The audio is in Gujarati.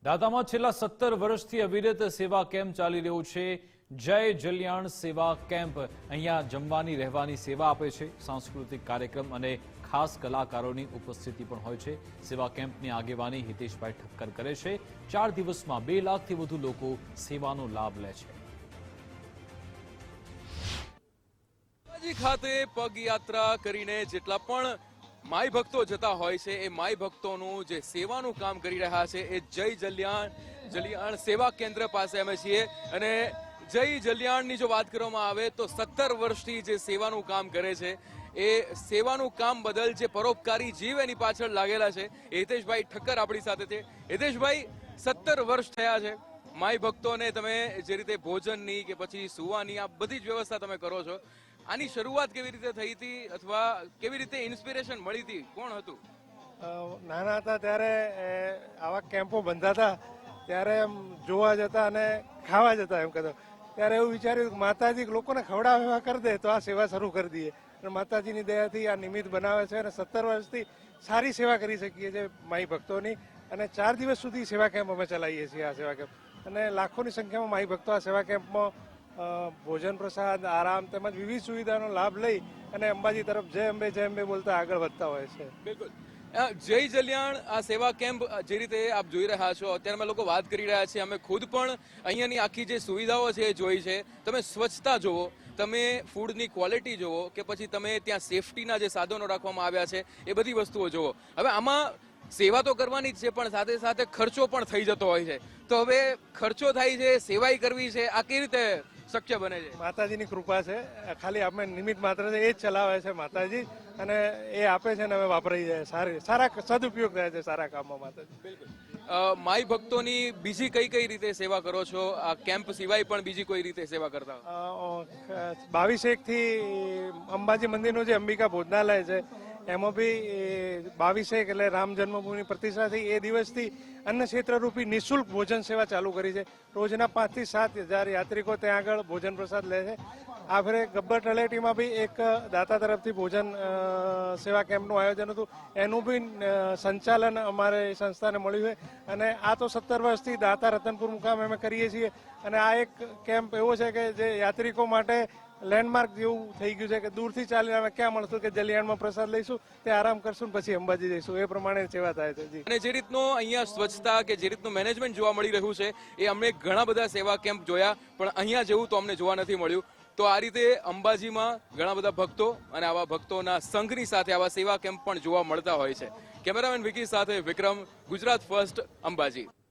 દાતામાં છેલ્લા 17 વર્ષથી અવિરત સેવા કેમ્પ ચાલી રહ્યો છે। જય જલ્યાણ સેવા કેમ્પ અહીંયા જમવાની રહેવાની સેવા આપે છે। સાંસ્કૃતિક કાર્યક્રમ અને ખાસ કલાકારોની ઉપસ્થિતિ પણ હોય છે। સેવા કેમ્પની આગેવાની હિતેશભાઈ ઠક્કર કરે છે। 4 દિવસમાં 2 લાખથી વધુ લોકો સેવાનો લાભ લે છે। અંબાજી ખાતે પગયાત્રા કરીને જેટલા પણ માઈ ભક્તો જતા હોય છે એ માઈ ભક્તોનું જે સેવાનું કામ કરી રહ્યા છે એ જય જલ્યાણ સેવા કેન્દ્ર પાસે અમે છીએ અને જય જલ્યાણની જો વાત કરવામાં આવે તો 17 વર્ષથી જે સેવાનું કામ કરે છે એ સેવાનું કામ બદલ જે પરોપકારી જીવ એની પાછળ લાગેલા છે એ હિતેશભાઈ ઠક્કર આપણી સાથે છે। હિતેશભાઈ 17 વર્ષ થયા છે, માઈ ભક્તોને તમે જે રીતે ભોજનની કે પછી સુવાની આ બધી જ વ્યવસ્થા તમે કરો છો, આની શરૂઆત કેવી રીતે થઈ હતી અથવા કેવી રીતે ઇન્સ્પિરેશન મળી હતી, કોણ હતું? નાના હતા ત્યારે આવા કેમ્પો બંધાતા ત્યારે એમ જોવા જતા અને ખાવા જતા એમ કહેતો, ત્યારે એવું વિચાર્યું કે માતાજી લોકોને ખવડાવવા કરી દે તો આ સેવા શરૂ કરી દઈએ અને માતાજીની દયાથી આ નિમિત્ત બનાવે છે અને 17 વર્ષથી સારી સેવા કરી શકીએ છીએ માઈ ભક્તોની અને 4 દિવસ સુધી સેવા કેમ્પ અમે ચલાવીએ છીએ। આ સેવા કેમ્પ અને લાખોની સંખ્યામાં માઈ ભક્તો આ સેવા કેમ્પમાં ભોજન પ્રસાદ આરામ તેમજ વિવિધ સુવિધાનો લાભ લઈ અને અંબાજી તરફ જય અંબે બોલતા આગળ વધતા હોય છે। બિલકુલ, જય જલ્યાણ આ સેવા કેમ્પ જે રીતે આપ જોઈ રહ્યા છો, અત્યારે અમે લોકો વાત કરી રહ્યા છીએ, અમે ખુદ પણ અહીંયાની આખી જે સુવિધાઓ છે એ જોઈ છે। તમે સ્વચ્છતા જુઓ, તમે ફૂડની ક્વોલિટી જુઓ કે પછી તમે ત્યાં સેફટીના જે સાધનો રાખવામાં આવ્યા છે એ બધી વસ્તુઓ જુઓ। હવે આમાં સેવા તો કરવાની જ છે પણ સાથે સાથે ખર્ચો પણ થઈ જતો હોય છે, તો હવે ખર્ચો થાય છે, સેવાય કરવી છે, આ કેવી રીતે શક્ય બને છે? માતાજીની કૃપા છે, ખાલી આપણે નિમિત્ત માત્ર છે એ જ ચલાવે છે માતાજી અને એ આપે છે ને અમે વાપરી જાય, સારા સદુપયોગ થાય છે સારા કામમાં માતાજી। બિલકુલ, માઈ ભક્તોની બીજી કઈ કઈ રીતે સેવા કરો છો? આ કેમ્પ સિવાય પણ બીજી કોઈ રીતે સેવા કરતા? 22 થી અંબાજી મંદિરનું જે અંબિકા ભોજનાલય છે એમાં બી 22 એટલે રામ જન્મભૂમિ પ્રતિષ્ઠાથી એ દિવસથી અન્ન ક્ષેત્ર રૂપી નિઃશુલ્ક ભોજન સેવા ચાલુ કરી છે। રોજના 5 થી 7 હજાર યાત્રિકો ત્યાં આગળ ભોજન પ્રસાદ લે છે। આ ફરે ગબ્બર તળેટીમાં બી એક દાતા તરફથી ભોજન સેવા કેમ્પનું આયોજન હતું, એનું બી સંચાલન અમારે સંસ્થાને મળ્યું છે અને આ તો 17 વર્ષથી દાતા રતનપુર મુકામે અમે કરીએ છીએ અને આ એક કેમ્પ એવો છે કે જે યાત્રિકો માટે લેન્ડમાર્ક જેવું થઈ ગયું છે કે દૂરથી ચાલીને અમે ક્યાં મળશું કે જલિયાણમાં પ્રસાદ લઈશું, ત્યાં આરામ કરશું પછી અંબાજી જઈશું, એ પ્રમાણે સેવા થાય છે। જી, અને જે રીતનો અહીંયા સ્વચ્છતા કે જે રીતનું મેનેજમેન્ટ જોવા મળી રહ્યું છે એ અમને ઘણા બધા સેવા કેમ્પ જોયા પણ અહીંયા જેવું તો અમને જોવા નથી મળ્યું। તો આ રીતે અંબાજીમાં ઘણા બધા ભક્તો અને આવા ભક્તોના સંઘની સાથે આવા સેવા કેમ્પ પણ જોવા મળતા હોય છે। કેમેરામેન વિકી સાથે વિક્રમ, ગુજરાત ફર્સ્ટ, અંબાજી।